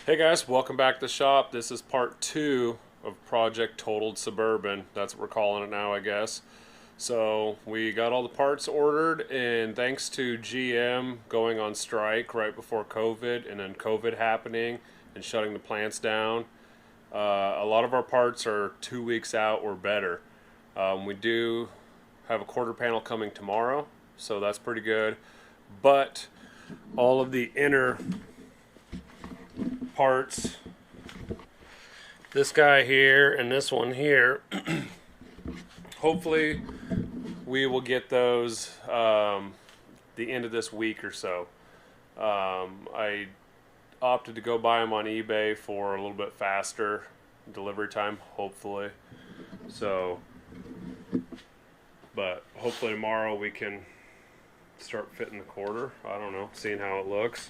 Hey guys, welcome back to the shop. This is part 2 of Project Totaled Suburban. That's what we're calling it now, I guess. So we got all the parts ordered, and thanks to GM going on strike right before COVID and then COVID happening and shutting the plants down, a lot of our parts are 2 weeks out or better. We do have a quarter panel coming tomorrow, so that's pretty good. But all of the inner parts, this guy here and this one here, hopefully we will get those the end of this week or so. I opted to go buy them on eBay for a little bit faster delivery time, hopefully. So, but hopefully tomorrow we can start fitting the quarter. I don't know, seeing how it looks.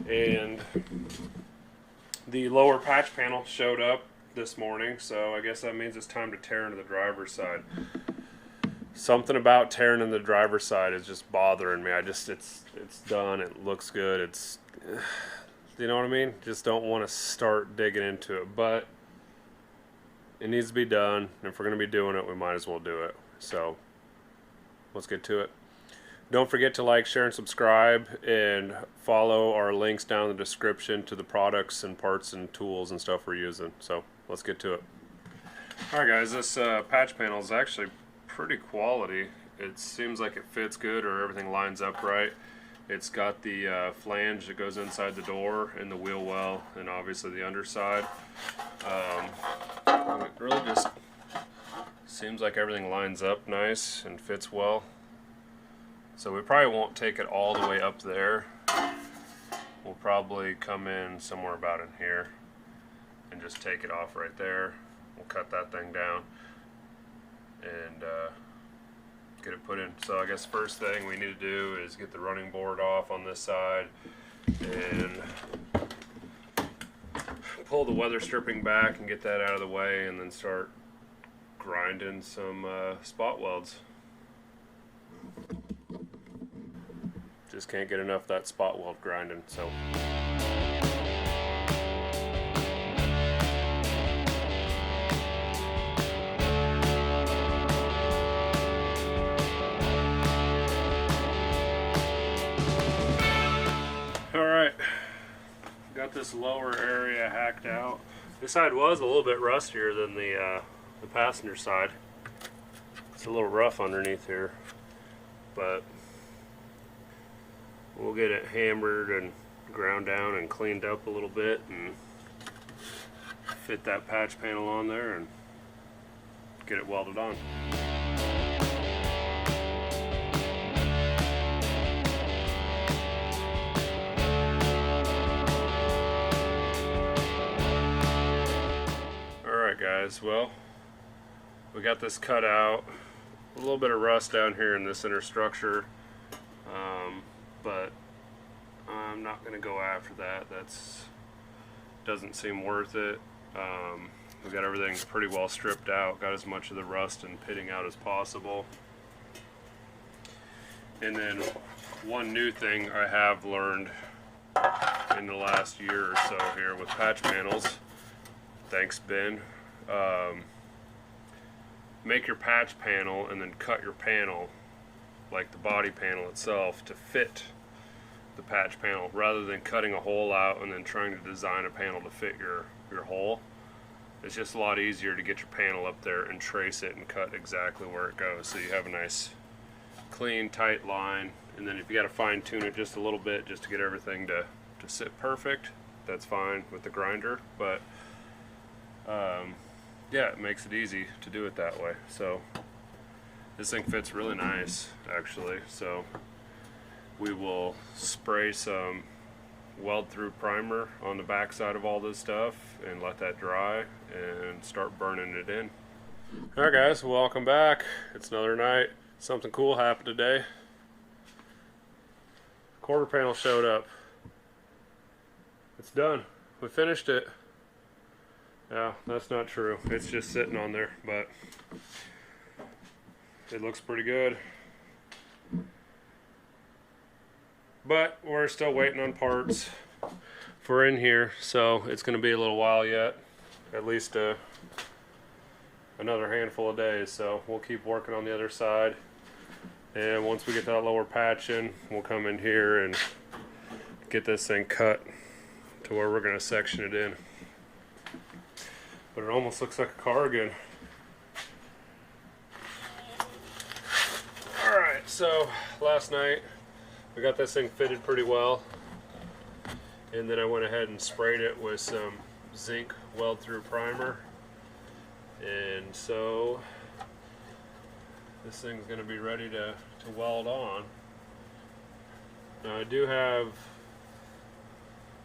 And the lower patch panel showed up this morning, so I guess that means it's time to tear into the driver's side. Something about tearing in the driver's side is just bothering me. it's done. It looks good. It's, you know what I mean? Just don't want to start digging into it, but it needs to be done. If we're going to be doing it, we might as well do it. So let's get to it. Don't forget to like, share, and subscribe, and follow our links down in the description to the products and parts and tools and stuff we're using. So let's get to it. Alright guys, this patch panel is actually pretty quality. It seems like it fits good, or everything lines up right. It's got the flange that goes inside the door and the wheel well, and obviously the underside. It really just seems like everything lines up nice and fits well. So we probably won't take it all the way up there. We'll probably come in somewhere about in here and just take it off right there. We'll cut that thing down and get it put in. So I guess first thing we need to do is get the running board off on this side and pull the weather stripping back and get that out of the way, and then start grinding some spot welds. Just can't get enough of that spot weld grinding. So alright, got this lower area hacked out. This side was a little bit rustier than the passenger side. It's a little rough underneath here, but we'll get it hammered and ground down and cleaned up a little bit and fit that patch panel on there and get it welded on. Alright guys, well, we got this cut out. A little bit of rust down here in this inner structure. But I'm not going to go after that. That's doesn't seem worth it. We got everything pretty well stripped out, got as much of the rust and pitting out as possible. And then one new thing I have learned in the last year or so here with patch panels, thanks Ben, make your patch panel and then cut your panel, like the body panel itself, to fit the patch panel, rather than cutting a hole out and then trying to design a panel to fit your hole. It's just a lot easier to get your panel up there and trace it and cut exactly where it goes, so you have a nice clean tight line. And then if you got to fine tune it just a little bit just to get everything to sit perfect, that's fine with the grinder. But yeah, it makes it easy to do it that way. So this thing fits really nice, actually. So we will spray some weld through primer on the back side of all this stuff and let that dry and start burning it in. Alright guys, welcome back. It's another night. Something cool happened today. Quarter panel showed up. It's done. We finished it. Yeah, that's not true. It's just sitting on there, but it looks pretty good. But we're still waiting on parts. for in here, so it's going to be a little while yet, at least another handful of days. So we'll keep working on the other side, and once we get that lower patch in, we'll come in here and get this thing cut to where we're going to section it in. But it almost looks like a car again. Alright, so last night we got this thing fitted pretty well, and then I went ahead and sprayed it with some zinc weld through primer, and so this thing's going to be ready to weld on. Now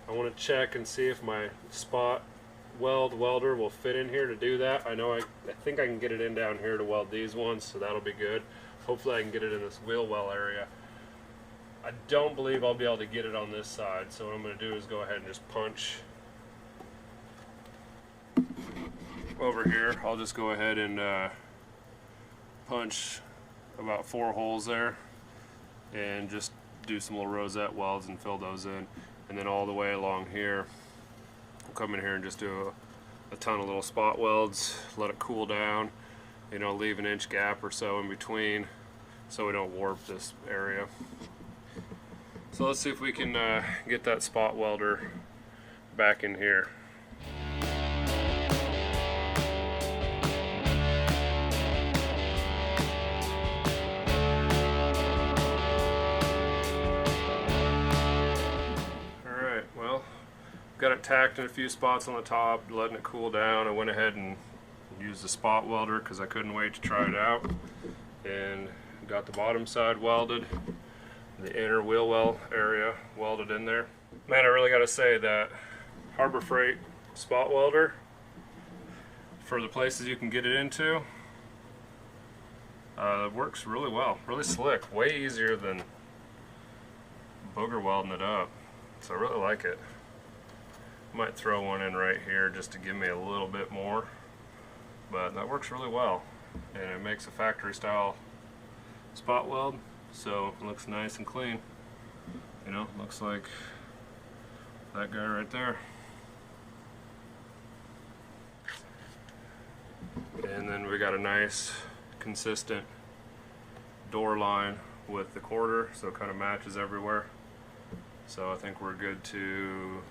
I want to check and see if my spot welder will fit in here to do that. I think I can get it in down here to weld these ones, so that'll be good. Hopefully I can get it in this wheel well area. I don't believe I'll be able to get it on this side, so what I'm going to do is go ahead and just punch over here. I'll just go ahead and punch about 4 holes there and just do some little rosette welds and fill those in, and then all the way along here I'll come in here and just do a ton of little spot welds, let it cool down, you know, leave an inch gap or so in between so we don't warp this area. So let's see if we can get that spot welder back in here. Alright, well, got it tacked in a few spots on the top, letting it cool down. I went ahead and used the spot welder because I couldn't wait to try it out, and got the bottom side welded, the inner wheel well area welded in there. Man, I really got to say that Harbor Freight spot welder, for the places you can get it into, it works really well, really slick, way easier than booger welding it up. So I really like it. Might throw one in right here just to give me a little bit more, but that works really well, and it makes a factory style spot weld, so it looks nice and clean. You know, looks like that guy right there. And then we got a nice consistent door line with the quarter, so it kind of matches everywhere. So I think we're good to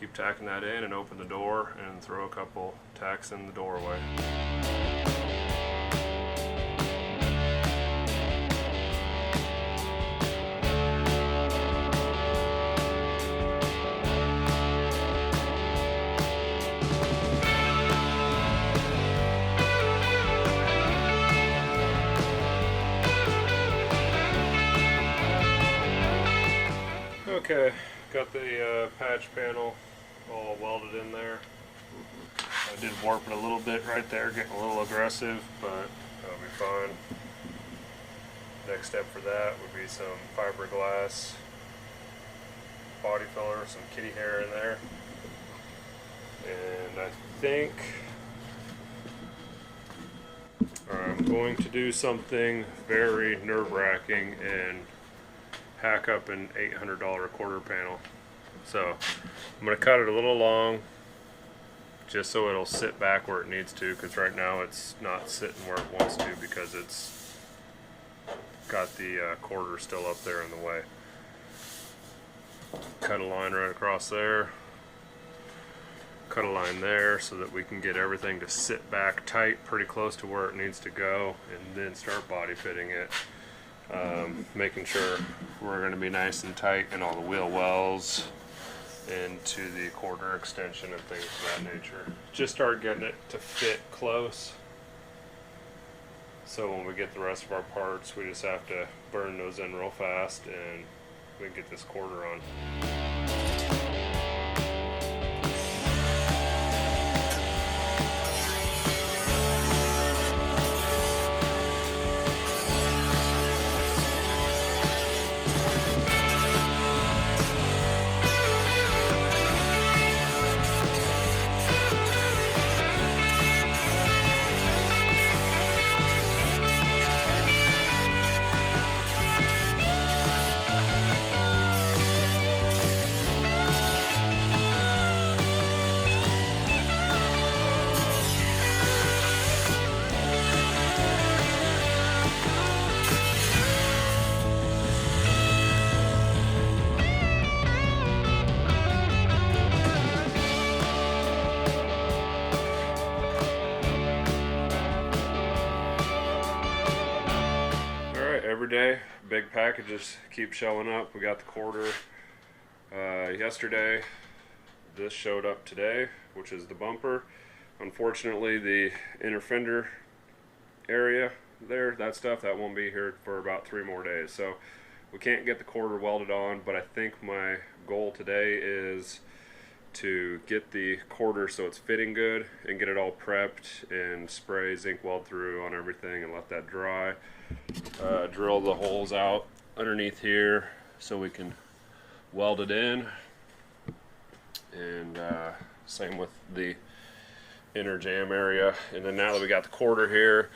keep tacking that in and open the door and throw a couple tacks in the doorway. Okay, got the patch panel all welded in there. I did warp it a little bit right there, getting a little aggressive, but that'll be fine. Next step for that would be some fiberglass body filler, some kitty hair in there. And I think I'm going to do something very nerve-wracking and hack up an $800 quarter panel. So I'm going to cut it a little long just so it'll sit back where it needs to, because right now it's not sitting where it wants to because it's got the quarter still up there in the way. Cut a line right across there, cut a line there so that we can get everything to sit back tight pretty close to where it needs to go, and then start body fitting it. Making sure we're going to be nice and tight in all the wheel wells into the quarter extension and things of that nature. Just start getting it to fit close, so when we get the rest of our parts we just have to burn those in real fast and we can get this quarter on. day. Big packages keep showing up. We got the quarter yesterday. This showed up today, which is the bumper. Unfortunately, the inner fender area there, that won't be here for about 3 more days. So we can't get the quarter welded on, but I think my goal today is to get the quarter so it's fitting good and get it all prepped and spray zinc weld through on everything and let that dry. Drill the holes out underneath here so we can weld it in, and same with the inner jam area. And then now that we got the quarter here,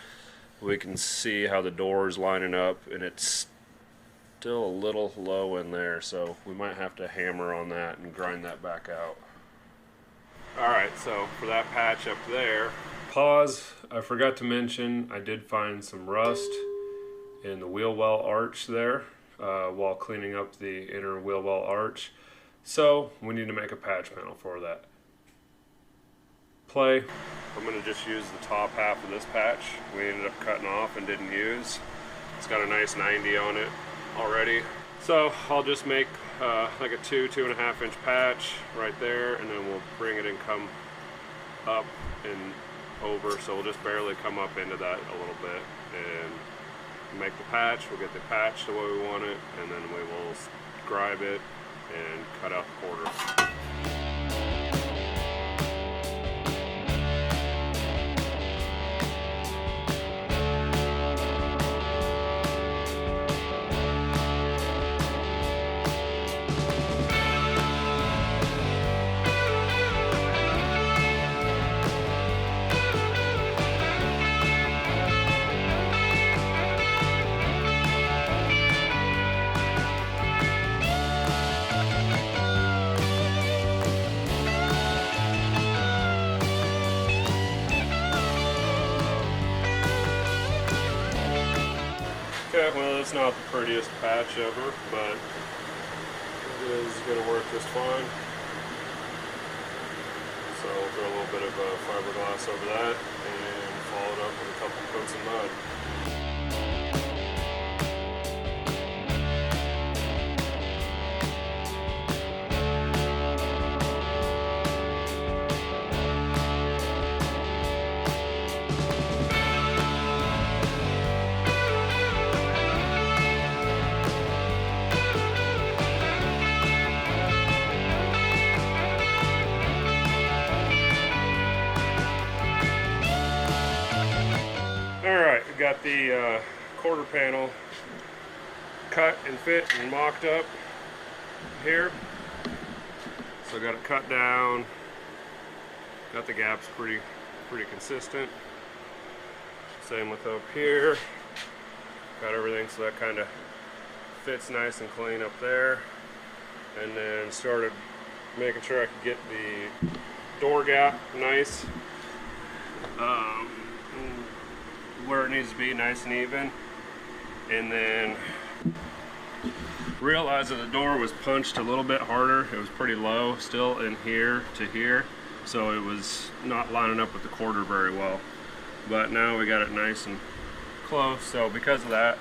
we can see how the door is lining up, and it's still a little low in there, so we might have to hammer on that and grind that back out. Alright, so for that patch up there, pause, I forgot to mention I did find some rust in the wheel well arch there while cleaning up the inner wheel well arch, so we need to make a patch panel for that. Play. I'm going to just use the top half of this patch we ended up cutting off and didn't use. It's got a nice 90 on it already, so I'll just make like a 2.5 inch patch right there, and then we'll bring it and come up and over, so we'll just barely come up into that a little bit and make the patch. We'll get the patch the way we want it, and then we will scribe it and cut out the quarter. Okay, well, it's not the prettiest patch ever, but it is going to work just fine. So we'll throw a little bit of fiberglass over that and follow it up with a couple coats of mud. Got the quarter panel cut and fit and mocked up here, so got it cut down, got the gaps pretty consistent. Same with up here, got everything so that kind of fits nice and clean up there, and then started making sure I could get the door gap nice where it needs to be, nice and even. And then realized that the door was punched a little bit harder. It was pretty low still in here to here, so it was not lining up with the quarter very well. But now we got it nice and close, so because of that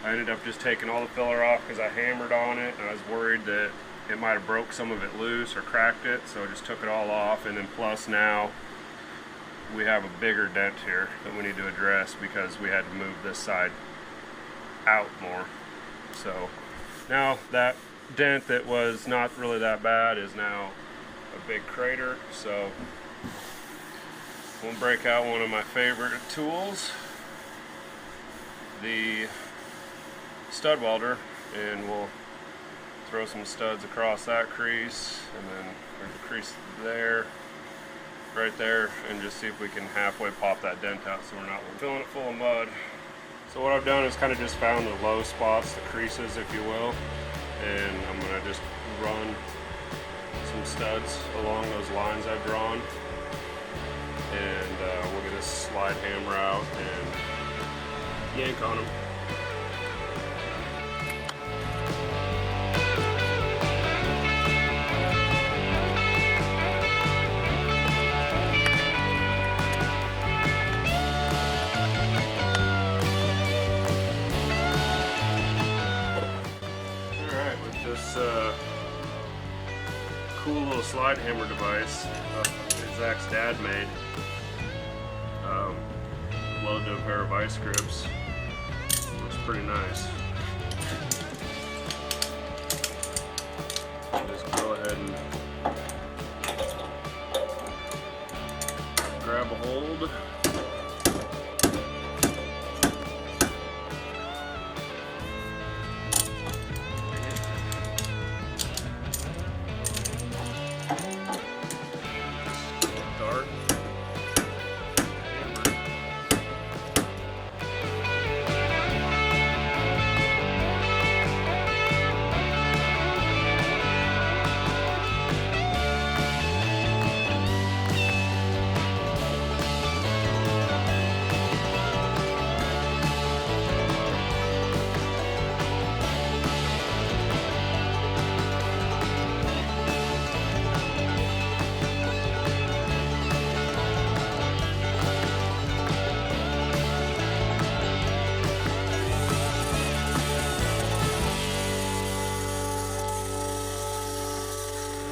I ended up just taking all the filler off because I hammered on it and I was worried that it might have broke some of it loose or cracked it, so I just took it all off. And then plus now we have a bigger dent here that we need to address because we had to move this side out more. So now that dent that was not really that bad is now a big crater, so we'll break out one of my favorite tools, the stud welder, and we'll throw some studs across that crease, and then there's a crease there, right there, and just see if we can halfway pop that dent out so we're not filling it full of mud. So what I've done is kind of just found the low spots, the creases if you will, and I'm going to just run some studs along those lines I've drawn, and we'll get a slide hammer out and yank on them. cool little slide hammer device that Zach's dad made. Loaded to a pair of vice grips. Looks pretty nice. Just go ahead and grab a hold.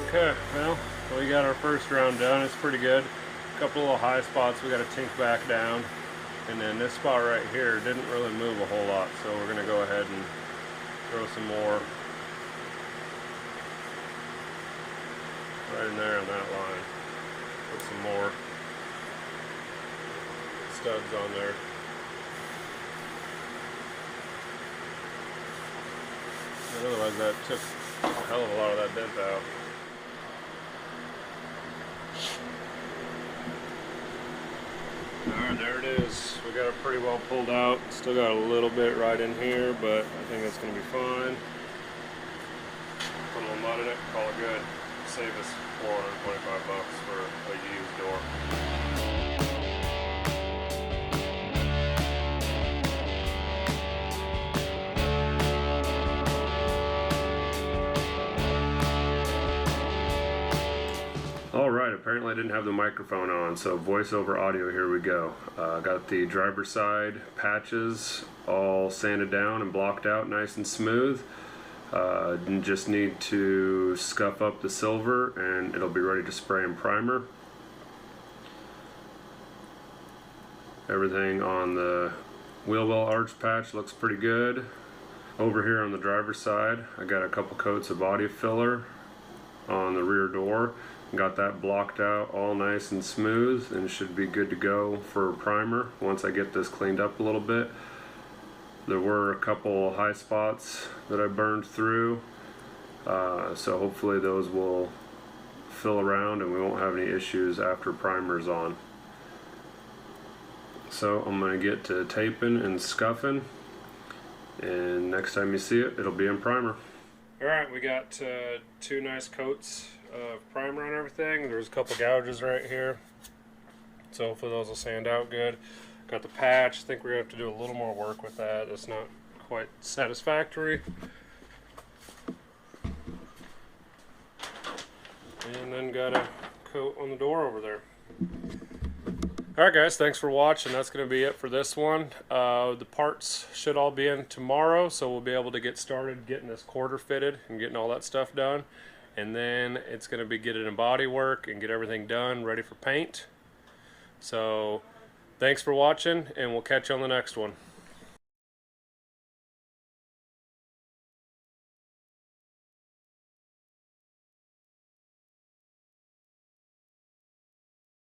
Okay, well, we got our first round done. It's pretty good. A couple little high spots we got to tink back down. And then this spot right here didn't really move a whole lot, so we're going to go ahead and throw some more right in there on that line. Put some more studs on there. And otherwise that took a hell of a lot of that dent out. Alright, there it is. We got it pretty well pulled out. Still got a little bit right in here, but I think that's going to be fine. Put a little mud in it, call it good. Save us $425 for a used door. Alright, apparently I didn't have the microphone on, so voice over audio, here we go. Got the driver's side patches all sanded down and blocked out nice and smooth. Just need to scuff up the silver and it'll be ready to spray and primer. Everything on the wheel well arch patch looks pretty good. Over here on the driver's side, I got a couple coats of body filler on the rear door. Got that blocked out all nice and smooth, and it should be good to go for a primer once I get this cleaned up a little bit. There were a couple high spots that I burned through, so hopefully those will fill around and we won't have any issues after primer's on. So I'm going to get to taping and scuffing, and next time you see it, it'll be in primer. Alright, we got two nice coats of primer on everything. There's a couple gouges right here, so hopefully those will sand out good. Got the patch. I think we're going to have to do a little more work with that. It's not quite satisfactory. And then got a coat on the door over there. Alright guys, thanks for watching. That's going to be it for this one. The parts should all be in tomorrow, so we'll be able to get started getting this quarter fitted and getting all that stuff done. And then it's going to be get it in body work and get everything done, ready for paint. So thanks for watching, and we'll catch you on the next one.